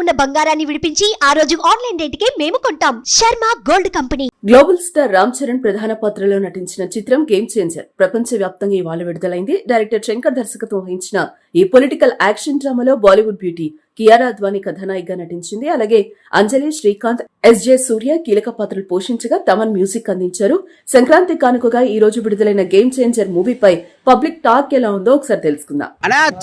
ఉన్న బంగారాన్ని విడిపించి ఆ రోజు ఆన్లైన్ రేటుకే మేము కొంటాం. Sharma gold company. Global star Ram Charan ప్రధాన పాత్రలో నటించిన చిత్రం గేమ్ చేంజర్ ప్రపంచ వ్యాప్తంగా ఇవాళ విడుదలైంది. డైరెక్టర్ శంకర్ దర్శకత్వం వహించిన ఈ పొలిటికల్ యాక్షన్ డ్రామాలో బాలీవుడ్ బ్యూటీ కియారా అద్వానీ కథానాయికగా నటించింది. అలాగే అంజలి, శ్రీకాంత్, ఎస్జే సూర్య కీలక పాత్రలు పోషించగా తమన్ మ్యూజిక్ అందించారు. సంక్రాంతి కానుకగా ఈ రోజు విడుదలైన గేమ్ చేంజర్ మూవీపై పబ్లిక్ టాక్ ఎలా ఉందో ఒకసారి తెలుసుకుందాం.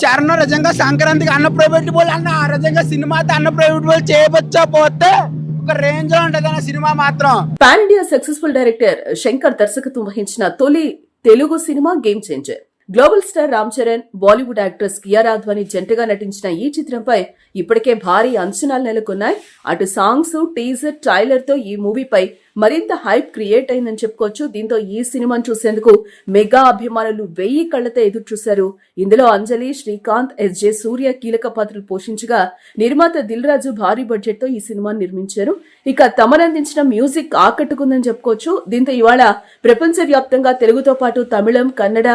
చరణ్ నిజంగా సంక్రాంతికి అన్న ప్రైవేట్ బోల్ అన్న నిజంగా సినిమాతో అన్న ప్రైవేట్ బోల్ చేయవచ్చా పోతే ఒక రేంజ్ లో ఉంటది అన్న సినిమా మాత్రం. Pan India successful director Shankar దర్శకత్వం వహించిన తొలి Telugu cinema game changer. Global star Ram Charan, Bollywood actress Kiara Advani జంటగా నటించిన ఈ చిత్రంపై ఇప్పటికే భారీ అంచనాలు నెలకొన్నాయి. అటు సాంగ్స్, టీజర్, ట్రైలర్ తో ఈ మూవీపై మరింత హైప్ క్రియేట్ అయిందని చెప్పుకోవచ్చు. దీంతో ఈ సినిమాను చూసేందుకు మెగా అభిమానులు 1000 కళ్లతో ఎదురు చూశారు. ఇందులో అంజలి, శ్రీకాంత్, ఎస్జే సూర్య కీలక పాత్రలు పోషించగా నిర్మాత దిల్ రాజు భారీ బడ్జెట్ తో ఈ సినిమాను నిర్మించారు. ఇక తమనందించిన మ్యూజిక్ ఆకట్టుకుందని చెప్పుకోవచ్చు. దీంతో ఇవాళ ప్రపంచ వ్యాప్తంగా తెలుగుతో పాటు తమిళం, కన్నడ,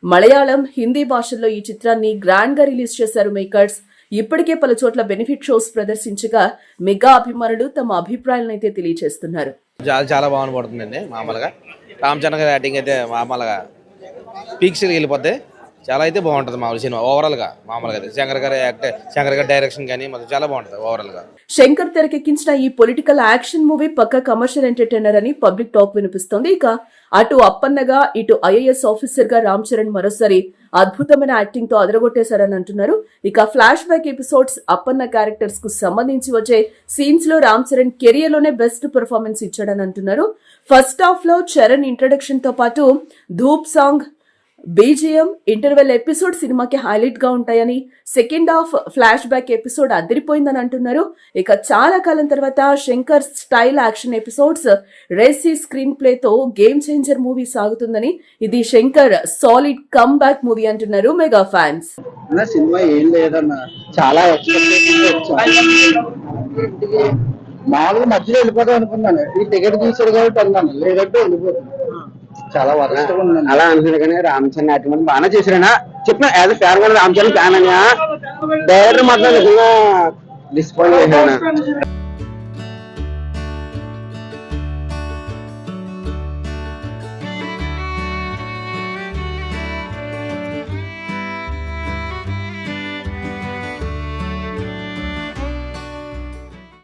మలయాళం, హిందీ భాషల్లో ఈ చిత్రాన్ని గ్రాండ్ గా రిలీజ్ చేశారు మేకర్స్. ఇప్పటికే పలు చోట్ల బెనిఫిట్ షోస్ ప్రదర్శించగా మెగా అభిమానులు తమ అభిప్రాయాలను అయితే తెలియజేస్తున్నారు. చాలా బాగుపడుతుందండి. మామూలుగా రామ్ చరణ్ గారి యాక్టింగ్ అయితే మామూలుగా పీక్స్ వెళ్ళిపోతే చాలా అయితే బాగుంటుంది మామూలు సినిమా ఓవరాల్ గా. మామూలుగా అయితే శంకర్ గారి డైరెక్షన్ కానీ మొత్తం చాలా బాగుంటుంది ఓవరాల్ గా. శంకర్ తెరకెక్కించిన ఈ పొలిటికల్ యాక్షన్ మూవీ పక్క కమర్షియల్ ఎంటర్టైనర్ అని పబ్లిక్ టాక్ వినిపిస్తోంది. ఇక అటు అప్పన్నగా ఇటు ఐఏఎస్ ఆఫీసర్ గా రామ్ చరణ్ మరోసారి అద్భుతమైన యాక్టింగ్ తో అదరగొట్టేశారని అంటున్నారు. ఇక flashback episodes, Appanna characters కు సంబంధించి వచ్చే సీన్స్ లో రామ్ చరణ్ కెరియర్ లోనే బెస్ట్ పెర్ఫార్మెన్స్ ఇచ్చాడని అంటున్నారు. ఫస్ట్ హాఫ్ లో చరణ్ ఇంట్రడక్షన్ తో పాటు Dhop song, BGM, interval episode సినిమాకి హైలైట్ గా ఉంటాయని, second half flashback episode అదిరిపోయిందని అంటున్నారు. ఇక చాలా కాలం తర్వాత Shankar style action episodes, racy screenplay తో గేమ్ చేంజర్ మూవీ సాగుతుందని, ఇది Shankar solid comeback movie అంటున్నారు మెగా ఫ్యాన్స్. సినిమా ఏం లేదన్నా, చాలా మామూలుగా మధ్యలో వెళ్ళిపోతాం అనుకున్నాను. ఈ టికెట్ తీసాడు కాబట్టి అన్నాను, లేదంటే వెళ్ళిపోతాను. చాలా వరస్ట్ అలా అంటున్నారు. కానీ రామ్ చరణ్ యాక్టింగ్ బాగానే చేశారనా చెప్పిన యాజ్ ఫ్యాన్ కూడా రామ్ చరణ్ ఫ్యాన్ అని. డైరెక్టర్ మాత్రం నిజంగా డిస్పాయింట్ చేశాను.